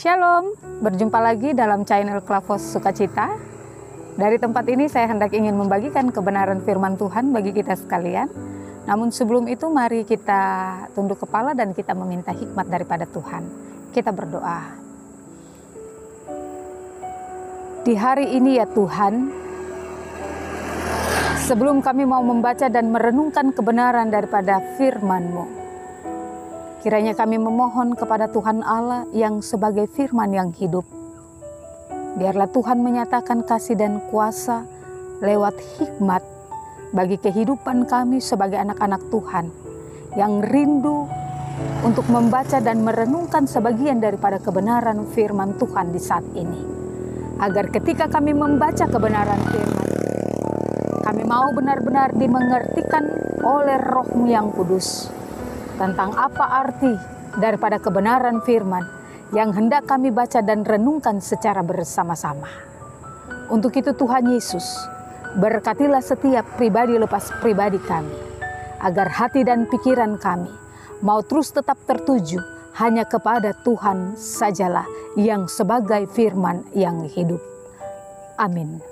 Shalom, berjumpa lagi dalam channel Klavos Sukacita. Dari tempat ini saya hendak ingin membagikan kebenaran firman Tuhan bagi kita sekalian. Namun sebelum itu mari kita tunduk kepala dan kita meminta hikmat daripada Tuhan. Kita berdoa. Di hari ini ya Tuhan, sebelum kami mau membaca dan merenungkan kebenaran daripada firman-Mu, kiranya kami memohon kepada Tuhan Allah yang sebagai firman yang hidup. Biarlah Tuhan menyatakan kasih dan kuasa lewat hikmat bagi kehidupan kami sebagai anak-anak Tuhan yang rindu untuk membaca dan merenungkan sebagian daripada kebenaran firman Tuhan di saat ini. Agar ketika kami membaca kebenaran firman, kami mau benar-benar dimengertikan oleh Roh-Mu yang kudus tentang apa arti daripada kebenaran firman yang hendak kami baca dan renungkan secara bersama-sama. Untuk itu Tuhan Yesus, berkatilah setiap pribadi lepas pribadi kami, agar hati dan pikiran kami mau terus tetap tertuju hanya kepada Tuhan sajalah yang sebagai firman yang hidup. Amin.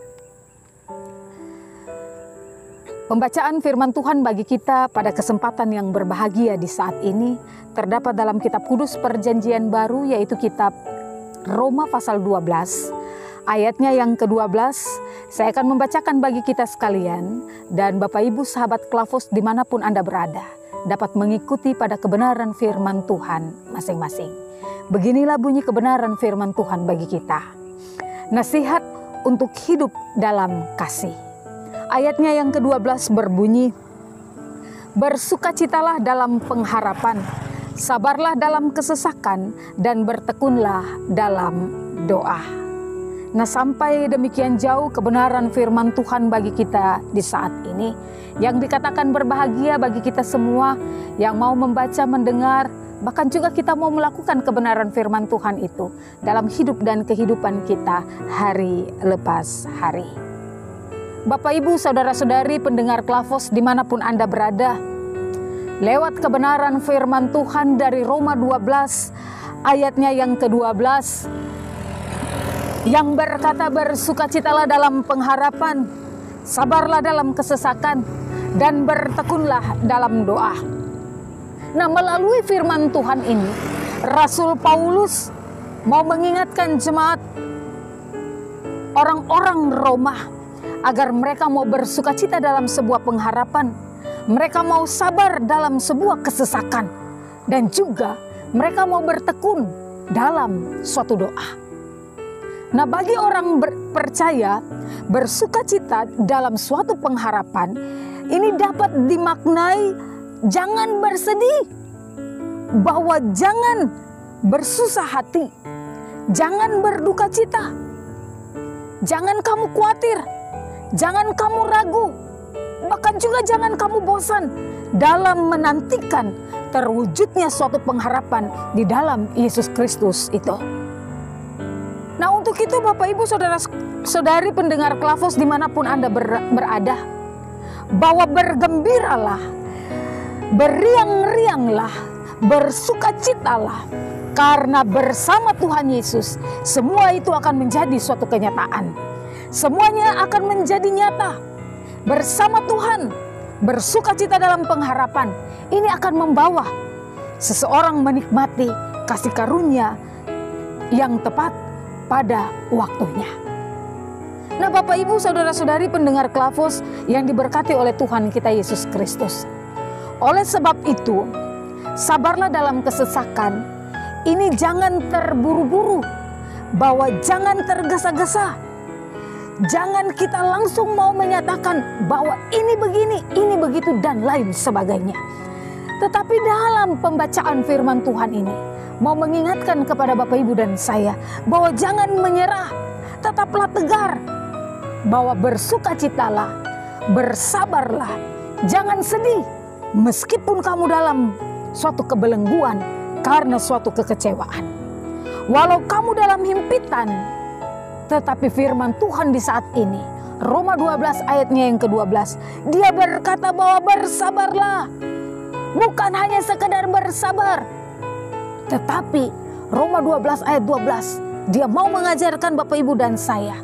Pembacaan firman Tuhan bagi kita pada kesempatan yang berbahagia di saat ini terdapat dalam kitab Kudus Perjanjian Baru, yaitu kitab Roma pasal 12. Ayatnya yang ke-12 saya akan membacakan bagi kita sekalian, dan Bapak Ibu sahabat Klavos dimanapun Anda berada dapat mengikuti pada kebenaran firman Tuhan masing-masing. Beginilah bunyi kebenaran firman Tuhan bagi kita. Nasihat untuk hidup dalam kasih. Ayatnya yang ke-12 berbunyi, bersukacitalah dalam pengharapan, sabarlah dalam kesesakan, dan bertekunlah dalam doa. Nah, sampai demikian jauh kebenaran firman Tuhan bagi kita di saat ini, yang dikatakan berbahagia bagi kita semua yang mau membaca, mendengar, bahkan juga kita mau melakukan kebenaran firman Tuhan itu dalam hidup dan kehidupan kita hari lepas hari. Bapak, Ibu, Saudara-saudari pendengar Klavos dimanapun Anda berada, lewat kebenaran firman Tuhan dari Roma 12 ayatnya yang ke-12 yang berkata, bersukacitalah dalam pengharapan, sabarlah dalam kesesakan, dan bertekunlah dalam doa. Nah, melalui firman Tuhan ini Rasul Paulus mau mengingatkan jemaat orang-orang Roma agar mereka mau bersukacita dalam sebuah pengharapan, mereka mau sabar dalam sebuah kesesakan, dan juga mereka mau bertekun dalam suatu doa. Nah, bagi orang percaya, bersukacita dalam suatu pengharapan ini dapat dimaknai jangan bersedih, bahwa jangan bersusah hati, jangan berduka cita, jangan kamu khawatir, jangan kamu ragu, bahkan juga jangan kamu bosan dalam menantikan terwujudnya suatu pengharapan di dalam Yesus Kristus itu. Nah, untuk itu Bapak Ibu Saudara-saudari pendengar Klavos dimanapun Anda berada, bahwa bergembiralah, beriang-rianglah, bersukacitalah, karena bersama Tuhan Yesus semua itu akan menjadi suatu kenyataan. Semuanya akan menjadi nyata. Bersama Tuhan, bersukacita dalam pengharapan, ini akan membawa seseorang menikmati kasih karunia yang tepat pada waktunya. Nah, Bapak, Ibu, Saudara-saudari pendengar Klavos yang diberkati oleh Tuhan kita Yesus Kristus, oleh sebab itu sabarlah dalam kesesakan. Ini jangan terburu-buru, bahwa jangan tergesa-gesa. Jangan kita langsung mau menyatakan bahwa ini begini, ini begitu, dan lain sebagainya. Tetapi dalam pembacaan firman Tuhan ini mau mengingatkan kepada Bapak, Ibu, dan saya bahwa jangan menyerah, tetaplah tegar, bahwa bersukacitalah, bersabarlah, jangan sedih meskipun kamu dalam suatu kebelengguan karena suatu kekecewaan. Walau kamu dalam himpitan, tetapi firman Tuhan di saat ini, Roma 12 ayatnya yang ke-12, dia berkata bahwa bersabarlah. Bukan hanya sekedar bersabar, tetapi Roma 12 ayat 12, dia mau mengajarkan Bapak Ibu dan saya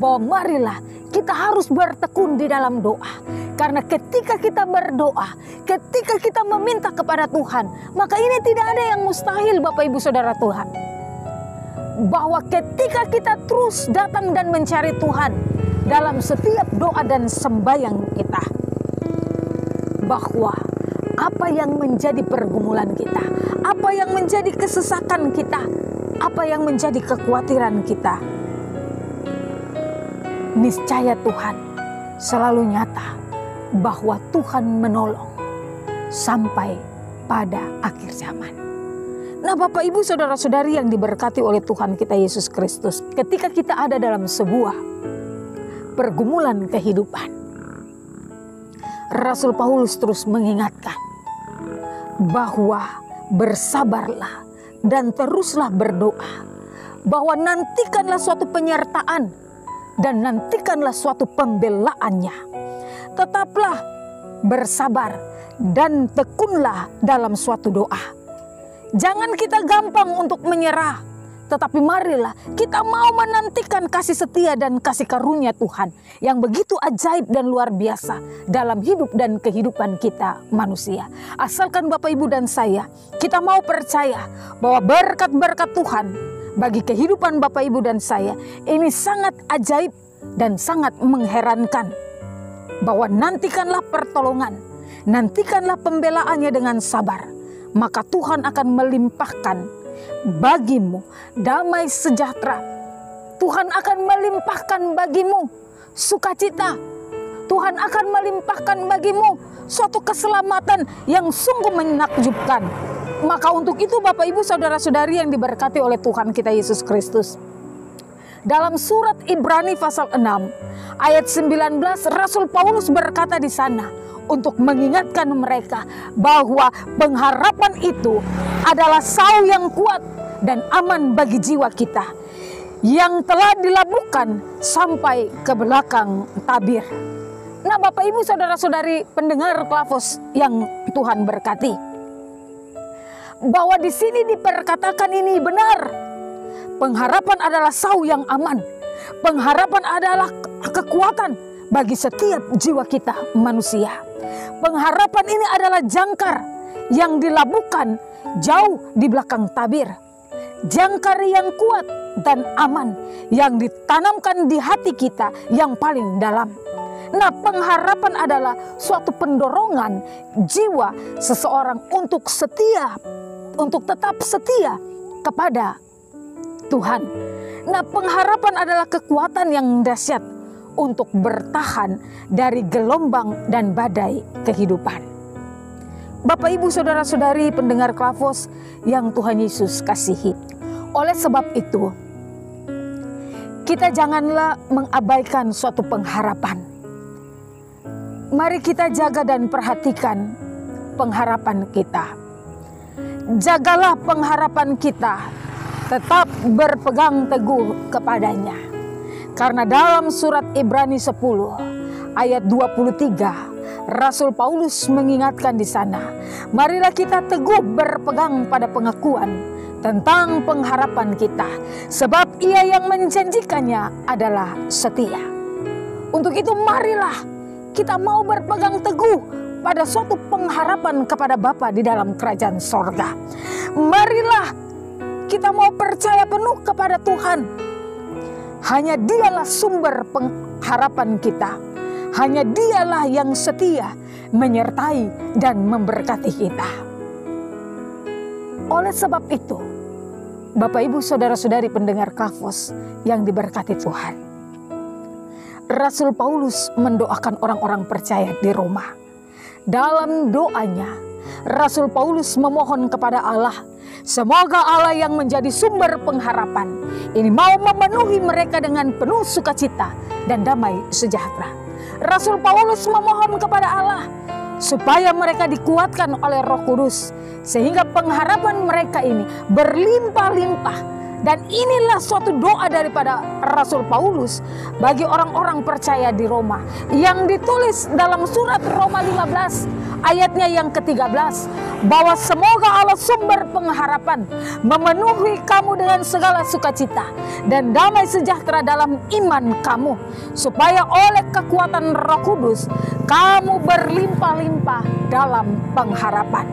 bahwa marilah kita harus bertekun di dalam doa. Karena ketika kita berdoa, ketika kita meminta kepada Tuhan, maka ini tidak ada yang mustahil Bapak Ibu Saudara Tuhan. Bahwa ketika kita terus datang dan mencari Tuhan dalam setiap doa dan sembahyang kita, bahwa apa yang menjadi pergumulan kita, apa yang menjadi kesesakan kita, apa yang menjadi kekhawatiran kita, niscaya Tuhan selalu nyata bahwa Tuhan menolong sampai pada akhir zaman. Nah, Bapak Ibu Saudara-saudari yang diberkati oleh Tuhan kita Yesus Kristus, ketika kita ada dalam sebuah pergumulan kehidupan, Rasul Paulus terus mengingatkan bahwa bersabarlah dan teruslah berdoa, bahwa nantikanlah suatu penyertaan dan nantikanlah suatu pembelaannya. Tetaplah bersabar dan tekunlah dalam suatu doa. Jangan kita gampang untuk menyerah, tetapi marilah kita mau menantikan kasih setia dan kasih karunia Tuhan yang begitu ajaib dan luar biasa dalam hidup dan kehidupan kita manusia. Asalkan Bapak Ibu dan saya, kita mau percaya bahwa berkat-berkat Tuhan bagi kehidupan Bapak Ibu dan saya ini sangat ajaib dan sangat mengherankan. Bahwa nantikanlah pertolongan, nantikanlah pembelaannya dengan sabar, maka Tuhan akan melimpahkan bagimu damai sejahtera. Tuhan akan melimpahkan bagimu sukacita. Tuhan akan melimpahkan bagimu suatu keselamatan yang sungguh menakjubkan. Maka untuk itu Bapak Ibu Saudara-saudari yang diberkati oleh Tuhan kita Yesus Kristus, dalam surat Ibrani pasal 6 ayat 19, Rasul Paulus berkata di sana untuk mengingatkan mereka bahwa pengharapan itu adalah sau yang kuat dan aman bagi jiwa kita yang telah dilabuhkan sampai ke belakang tabir. Nah, Bapak Ibu Saudara-saudari pendengar Klafos yang Tuhan berkati, bahwa di sini diperkatakan ini benar. Pengharapan adalah sau yang aman. Pengharapan adalah kekuatan bagi setiap jiwa kita manusia. Pengharapan ini adalah jangkar yang dilabuhkan jauh di belakang tabir. Jangkar yang kuat dan aman yang ditanamkan di hati kita yang paling dalam. Nah, pengharapan adalah suatu pendorongan jiwa seseorang untuk setia, untuk tetap setia kepada Tuhan. Nah, pengharapan adalah kekuatan yang dahsyat untuk bertahan dari gelombang dan badai kehidupan. Bapak Ibu Saudara-saudari pendengar Klafos yang Tuhan Yesus kasihi. Oleh sebab itu, kita janganlah mengabaikan suatu pengharapan. Mari kita jaga dan perhatikan pengharapan kita. Jagalah pengharapan kita, tetap berpegang teguh kepadanya. Karena dalam surat Ibrani 10 ayat 23, Rasul Paulus mengingatkan di sana, marilah kita teguh berpegang pada pengakuan tentang pengharapan kita, sebab Ia yang menjanjikannya adalah setia. Untuk itu marilah kita mau berpegang teguh pada suatu pengharapan kepada Bapa di dalam kerajaan sorga. Marilah kita mau percaya penuh kepada Tuhan. Hanya Dialah sumber pengharapan kita. Hanya Dialah yang setia menyertai dan memberkati kita. Oleh sebab itu, Bapak Ibu Saudara-saudari pendengar Klafos yang diberkati Tuhan, Rasul Paulus mendoakan orang-orang percaya di Roma. Dalam doanya, Rasul Paulus memohon kepada Allah, semoga Allah yang menjadi sumber pengharapan ini mau memenuhi mereka dengan penuh sukacita dan damai sejahtera. Rasul Paulus memohon kepada Allah supaya mereka dikuatkan oleh Roh Kudus, sehingga pengharapan mereka ini berlimpah-limpah Dan inilah suatu doa daripada Rasul Paulus bagi orang-orang percaya di Roma, yang ditulis dalam surat Roma 15 ayatnya yang ke-13, bahwa semoga Allah sumber pengharapan memenuhi kamu dengan segala sukacita dan damai sejahtera dalam iman kamu, supaya oleh kekuatan Roh Kudus kamu berlimpah-limpah dalam pengharapan.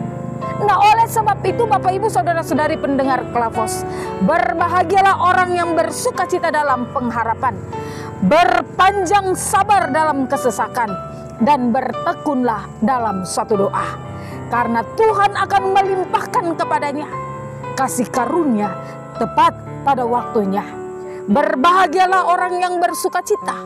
Nah, oleh sebab itu Bapak Ibu saudara-saudari pendengar Klavos, berbahagialah orang yang bersukacita dalam pengharapan, berpanjang sabar dalam kesesakan, dan bertekunlah dalam suatu doa, karena Tuhan akan melimpahkan kepadanya kasih karunia tepat pada waktunya. Berbahagialah orang yang bersukacita,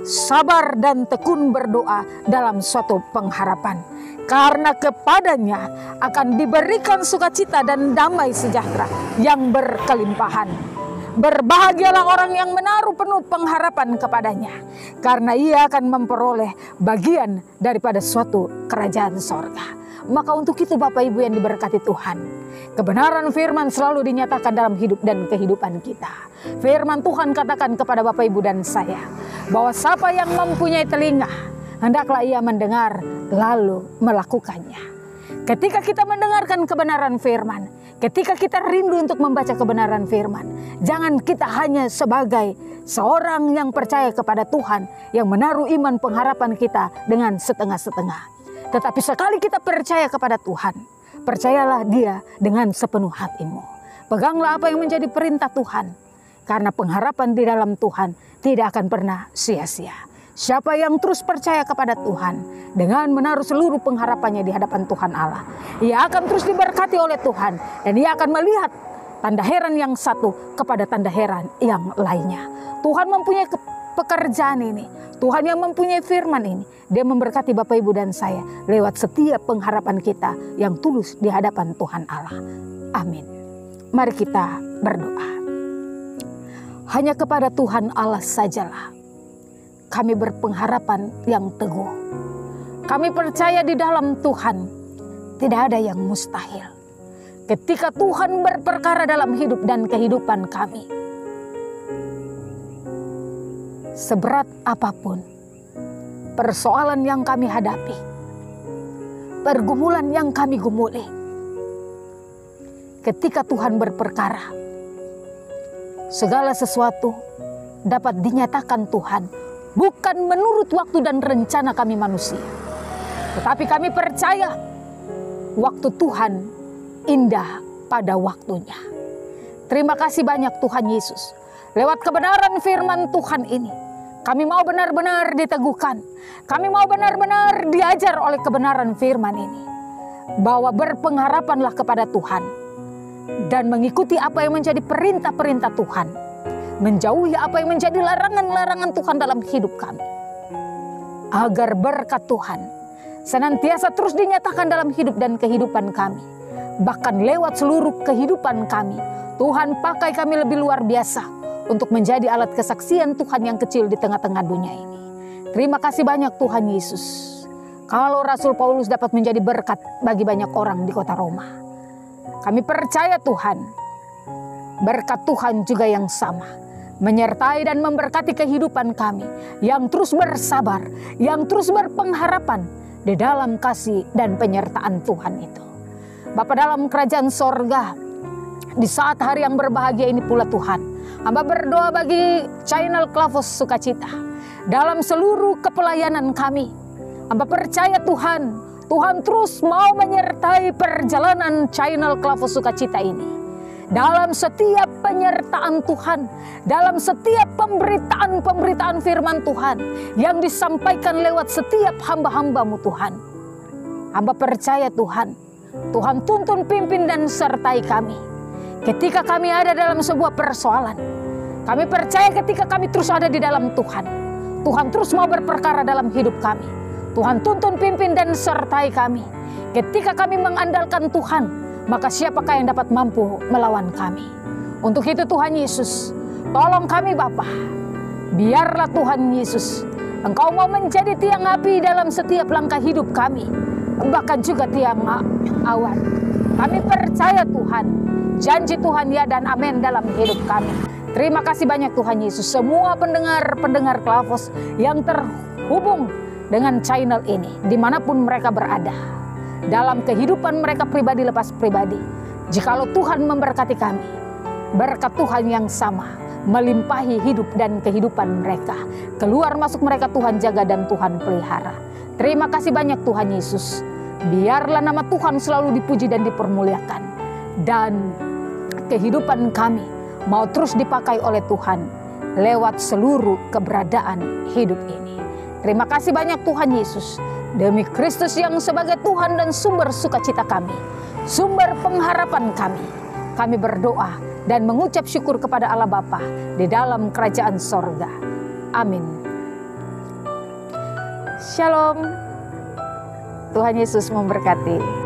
sabar dan tekun berdoa dalam suatu pengharapan, karena kepadanya akan diberikan sukacita dan damai sejahtera yang berkelimpahan. Berbahagialah orang yang menaruh penuh pengharapan kepadanya, karena ia akan memperoleh bagian daripada suatu kerajaan sorga. Maka untuk itu Bapak Ibu yang diberkati Tuhan, kebenaran firman selalu dinyatakan dalam hidup dan kehidupan kita. Firman Tuhan katakan kepada Bapak Ibu dan saya, bahwa siapa yang mempunyai telinga, hendaklah ia mendengar lalu melakukannya. Ketika kita mendengarkan kebenaran firman, ketika kita rindu untuk membaca kebenaran firman, jangan kita hanya sebagai seorang yang percaya kepada Tuhan, yang menaruh iman pengharapan kita dengan setengah-setengah. Tetapi sekali kita percaya kepada Tuhan, percayalah Dia dengan sepenuh hatimu. Peganglah apa yang menjadi perintah Tuhan, karena pengharapan di dalam Tuhan tidak akan pernah sia-sia. Siapa yang terus percaya kepada Tuhan dengan menaruh seluruh pengharapannya di hadapan Tuhan Allah, ia akan terus diberkati oleh Tuhan, dan ia akan melihat tanda heran yang satu kepada tanda heran yang lainnya. Tuhan mempunyai pekerjaan ini, Tuhan yang mempunyai firman ini, Dia memberkati Bapak Ibu dan saya lewat setiap pengharapan kita yang tulus di hadapan Tuhan Allah. Amin. Mari kita berdoa. Hanya kepada Tuhan Allah sajalah kami berpengharapan yang teguh. Kami percaya di dalam Tuhan tidak ada yang mustahil. Ketika Tuhan berperkara dalam hidup dan kehidupan kami, seberat apapun persoalan yang kami hadapi, pergumulan yang kami gumuli, ketika Tuhan berperkara, segala sesuatu dapat dinyatakan Tuhan bukan menurut waktu dan rencana kami manusia. Tetapi kami percaya waktu Tuhan indah pada waktunya. Terima kasih banyak Tuhan Yesus. Lewat kebenaran firman Tuhan ini, kami mau benar-benar diteguhkan. Kami mau benar-benar diajar oleh kebenaran firman ini, bahwa berpengharapanlah kepada Tuhan dan mengikuti apa yang menjadi perintah-perintah Tuhan, menjauhi apa yang menjadi larangan-larangan Tuhan dalam hidup kami, agar berkat Tuhan senantiasa terus dinyatakan dalam hidup dan kehidupan kami. Bahkan lewat seluruh kehidupan kami, Tuhan pakai kami lebih luar biasa untuk menjadi alat kesaksian Tuhan yang kecil di tengah-tengah dunia ini. Terima kasih banyak Tuhan Yesus. Kalau Rasul Paulus dapat menjadi berkat bagi banyak orang di kota Roma, kami percaya Tuhan, berkat Tuhan juga yang sama menyertai dan memberkati kehidupan kami yang terus bersabar, yang terus berpengharapan di dalam kasih dan penyertaan Tuhan itu. Bapa dalam kerajaan sorga, di saat hari yang berbahagia ini pula Tuhan, hamba berdoa bagi channel Klavos Sukacita dalam seluruh kepelayanan kami. Hamba percaya Tuhan, Tuhan terus mau menyertai perjalanan channel Klavos Sukacita ini. Dalam setiap penyertaan Tuhan, dalam setiap pemberitaan firman Tuhan yang disampaikan lewat setiap hamba-hamba-Mu Tuhan. Hamba percaya Tuhan, Tuhan tuntun, pimpin dan sertai kami. Ketika kami ada dalam sebuah persoalan, kami percaya ketika kami terus ada di dalam Tuhan, Tuhan terus mau berperkara dalam hidup kami. Tuhan tuntun, pimpin dan sertai kami. Ketika kami mengandalkan Tuhan, maka siapakah yang dapat mampu melawan kami? Untuk itu Tuhan Yesus, tolong kami Bapa. Biarlah Tuhan Yesus, Engkau mau menjadi tiang api dalam setiap langkah hidup kami, bahkan juga tiang awan. Kami percaya Tuhan, janji Tuhan ya dan amin dalam hidup kami. Terima kasih banyak Tuhan Yesus. Semua pendengar Klavos yang terhubung dengan channel ini, dimanapun mereka berada, dalam kehidupan mereka pribadi lepas pribadi, jikalau Tuhan memberkati kami, berkat Tuhan yang sama melimpahi hidup dan kehidupan mereka. Keluar masuk mereka Tuhan jaga dan Tuhan pelihara. Terima kasih banyak Tuhan Yesus. Biarlah nama Tuhan selalu dipuji dan dipermuliakan. Dan kehidupan kami mau terus dipakai oleh Tuhan lewat seluruh keberadaan hidup ini. Terima kasih banyak Tuhan Yesus. Demi Kristus yang sebagai Tuhan dan sumber sukacita kami, sumber pengharapan kami berdoa dan mengucap syukur kepada Allah Bapa di dalam kerajaan sorga. Amin. Shalom. Tuhan Yesus memberkati.